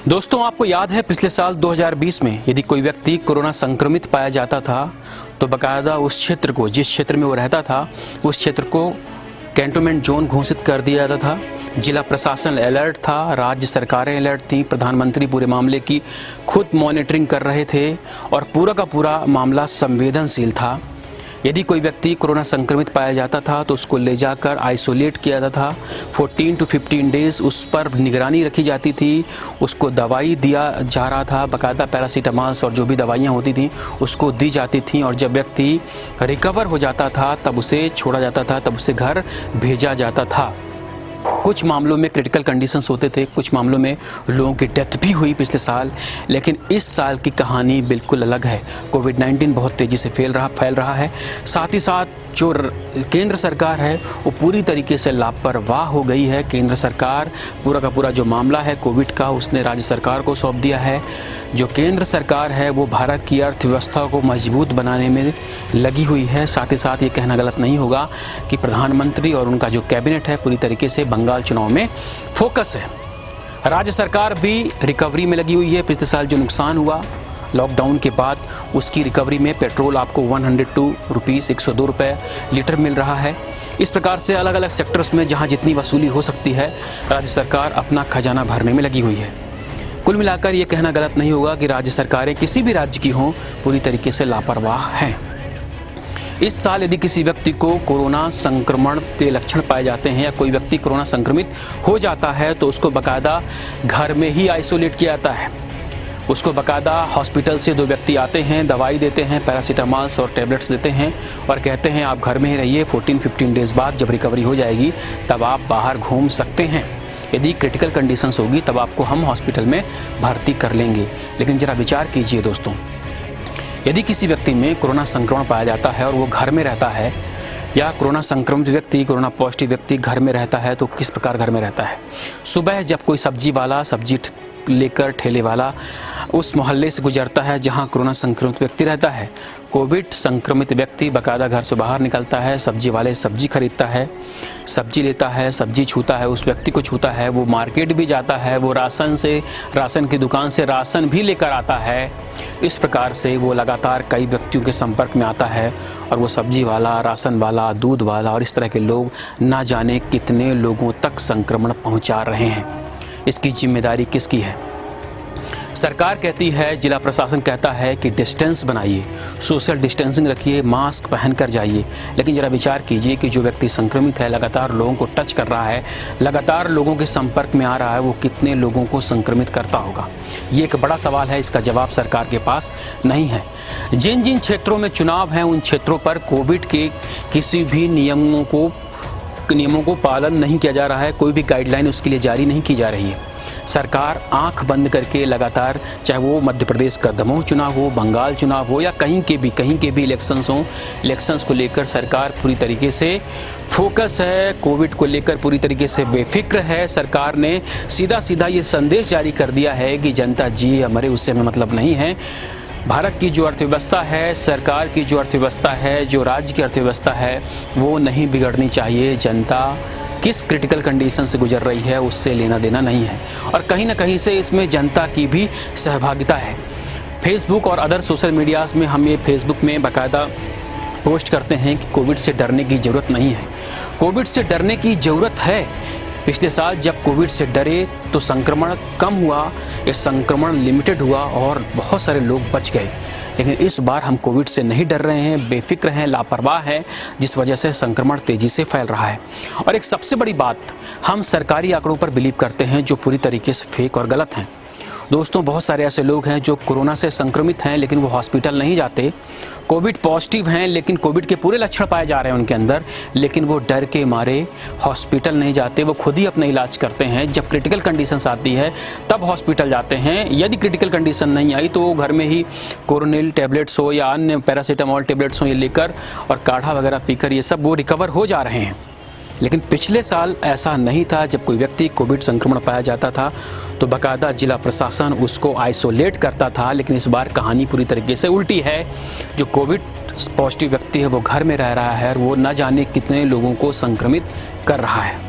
दोस्तों, आपको याद है पिछले साल 2020 में यदि कोई व्यक्ति कोरोना संक्रमित पाया जाता था तो बाकायदा उस क्षेत्र को, जिस क्षेत्र में वो रहता था, उस क्षेत्र को कैंटोनमेंट जोन घोषित कर दिया जाता था। जिला प्रशासन अलर्ट था, राज्य सरकारें अलर्ट थी, प्रधानमंत्री पूरे मामले की खुद मॉनिटरिंग कर रहे थे और पूरा का पूरा मामला संवेदनशील था। यदि कोई व्यक्ति कोरोना संक्रमित पाया जाता था तो उसको ले जाकर आइसोलेट किया जाता था। 14 to 15 डेज उस पर निगरानी रखी जाती थी, उसको दवाई दिया जा रहा था, बाकायदा पैरासीटामॉल और जो भी दवाइयाँ होती थी उसको दी जाती थी। और जब व्यक्ति रिकवर हो जाता था तब उसे छोड़ा जाता था, तब उसे घर भेजा जाता था। कुछ मामलों में क्रिटिकल कंडीशंस होते थे, कुछ मामलों में लोगों की डेथ भी हुई पिछले साल, लेकिन इस साल की कहानी बिल्कुल अलग है। कोविड-19 बहुत तेज़ी से फैल रहा है। साथ ही साथ जो केंद्र सरकार है वो पूरी तरीके से लापरवाह हो गई है। केंद्र सरकार पूरा का पूरा जो मामला है कोविड का उसने राज्य सरकार को सौंप दिया है। जो केंद्र सरकार है वो भारत की अर्थव्यवस्था को मजबूत बनाने में लगी हुई है। साथ ही साथ ये कहना गलत नहीं होगा कि प्रधानमंत्री और उनका जो कैबिनेट है पूरी तरीके से बंगाल चुनाव में फोकस है। राज्य सरकार भी रिकवरी में लगी हुई है। पिछले साल जो नुकसान हुआ लॉकडाउन के बाद उसकी रिकवरी में पेट्रोल आपको 102 रुपीज़ 102 रुपये लीटर मिल रहा है। इस प्रकार से अलग अलग सेक्टर्स में जहां जितनी वसूली हो सकती है राज्य सरकार अपना खजाना भरने में लगी हुई है। कुल मिलाकर ये कहना गलत नहीं होगा कि राज्य सरकारें किसी भी राज्य की हों पूरी तरीके से लापरवाह हैं। इस साल यदि किसी व्यक्ति को कोरोना संक्रमण के लक्षण पाए जाते हैं या कोई व्यक्ति कोरोना संक्रमित हो जाता है तो उसको बाकायदा घर में ही आइसोलेट किया जाता है। उसको बाकायदा हॉस्पिटल से 2 व्यक्ति आते हैं, दवाई देते हैं, पैरासीटामॉल और टैबलेट्स देते हैं और कहते हैं आप घर में ही रहिए, 14-15 डेज बाद जब रिकवरी हो जाएगी तब आप बाहर घूम सकते हैं। यदि क्रिटिकल कंडीशंस होगी तब आपको हम हॉस्पिटल में भर्ती कर लेंगे। लेकिन ज़रा विचार कीजिए दोस्तों, यदि किसी व्यक्ति में कोरोना संक्रमण पाया जाता है और वो घर में रहता है या कोरोना संक्रमित व्यक्ति, कोरोना पॉजिटिव व्यक्ति घर में रहता है तो किस प्रकार घर में रहता है। सुबह जब कोई सब्जी वाला सब्जी लेकर ठेले वाला उस मोहल्ले से गुजरता है जहां कोरोना संक्रमित व्यक्ति रहता है, कोविड संक्रमित व्यक्ति बाकायदा घर से बाहर निकलता है, सब्जी वाले सब्जी खरीदता है, सब्जी लेता है, सब्जी छूता है, उस व्यक्ति को छूता है, वो मार्केट भी जाता है, वो राशन की दुकान से राशन भी लेकर आता है। इस प्रकार से वो लगातार कई व्यक्तियों के संपर्क में आता है और वो सब्जी वाला, राशन वाला, दूध वाला और इस तरह के लोग ना जाने कितने लोगों तक संक्रमण पहुंचा रहे हैं। इसकी जिम्मेदारी किसकी है? सरकार कहती है, जिला प्रशासन कहता है कि डिस्टेंस बनाइए, सोशल डिस्टेंसिंग रखिए, मास्क पहनकर जाइए। लेकिन जरा विचार कीजिए कि जो व्यक्ति संक्रमित है, लगातार लोगों को टच कर रहा है, लगातार लोगों के संपर्क में आ रहा है, वो कितने लोगों को संक्रमित करता होगा? ये एक बड़ा सवाल है, इसका जवाब सरकार के पास नहीं है। जिन जिन क्षेत्रों में चुनाव हैं उन क्षेत्रों पर कोविड के किसी भी नियमों को पालन नहीं किया जा रहा है, कोई भी गाइडलाइन उसके लिए जारी नहीं की जा रही है। सरकार आंख बंद करके लगातार, चाहे वो मध्य प्रदेश का दमोह चुनाव हो, बंगाल चुनाव हो या कहीं के भी इलेक्शंस हों, इलेक्शंस को लेकर सरकार पूरी तरीके से फोकस है, कोविड को लेकर पूरी तरीके से बेफिक्र है। सरकार ने सीधा ये संदेश जारी कर दिया है कि जनता जिए या मरे उससे हमें मतलब नहीं है। भारत की जो अर्थव्यवस्था है, सरकार की जो अर्थव्यवस्था है, जो राज्य की अर्थव्यवस्था है, वो नहीं बिगड़नी चाहिए। जनता किस क्रिटिकल कंडीशन से गुजर रही है उससे लेना देना नहीं है और कहीं ना कहीं से इसमें जनता की भी सहभागिता है। फेसबुक और अदर सोशल मीडियाज़ में हम ये फेसबुक में बाकायदा पोस्ट करते हैं कि कोविड से डरने की ज़रूरत नहीं है। कोविड से डरने की ज़रूरत है। पिछले साल जब कोविड से डरे तो संक्रमण कम हुआ या संक्रमण लिमिटेड हुआ और बहुत सारे लोग बच गए। लेकिन इस बार हम कोविड से नहीं डर रहे हैं, बेफिक्र हैं, लापरवाह हैं, जिस वजह से संक्रमण तेज़ी से फैल रहा है। और एक सबसे बड़ी बात, हम सरकारी आंकड़ों पर बिलीव करते हैं जो पूरी तरीके से फेक और गलत हैं। दोस्तों, बहुत सारे ऐसे लोग हैं जो कोरोना से संक्रमित हैं लेकिन वो हॉस्पिटल नहीं जाते, कोविड पॉजिटिव हैं लेकिन कोविड के पूरे लक्षण पाए जा रहे हैं उनके अंदर, लेकिन वो डर के मारे हॉस्पिटल नहीं जाते, वो खुद ही अपना इलाज करते हैं। जब क्रिटिकल कंडीशंस आती है तब हॉस्पिटल जाते हैं। यदि क्रिटिकल कंडीशन नहीं आई तो वो घर में ही कोरोनिल टैबलेट्स हो या अन्य पैरासीटामॉल टैबलेट्स हो ये लेकर और काढ़ा वगैरह पीकर ये सब वो रिकवर हो जा रहे हैं। लेकिन पिछले साल ऐसा नहीं था। जब कोई व्यक्ति कोविड संक्रमण पाया जाता था तो बाकायदा जिला प्रशासन उसको आइसोलेट करता था। लेकिन इस बार कहानी पूरी तरीके से उल्टी है। जो कोविड पॉजिटिव व्यक्ति है वो घर में रह रहा है और वो न जाने कितने लोगों को संक्रमित कर रहा है।